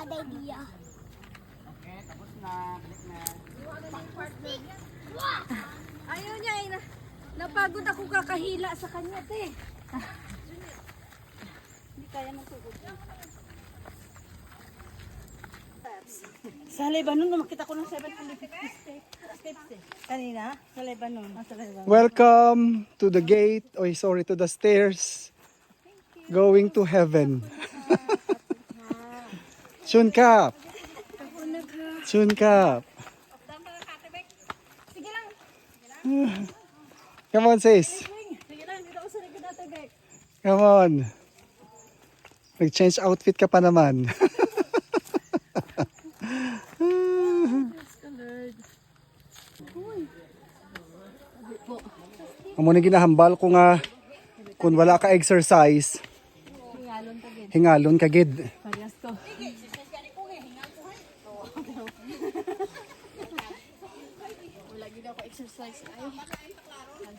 bad idea. Okay, tapos na. Balik na. Ayaw niya eh. Napagod ako kakahila sa kanya, te. Hindi kaya matugod. Sa Lebanon, makita ko ng 750 steps eh. Kanina, sa Lebanon. Sa Lebanon. Welcome to the gate. Oh, sorry, to the stairs. Going to heaven. Chunkap. Chunkap. Sige lang. Come on, sis. Sige lang, dito ako sa likod natin, Bek. Come on. Nag-change outfit ka pa naman. Amo ni ginahambal ko nga kung wala ka exercise, Hingalon ka, Bek. hingalon ka gid. Parehas ko. Wala gid ako exercise. Ay.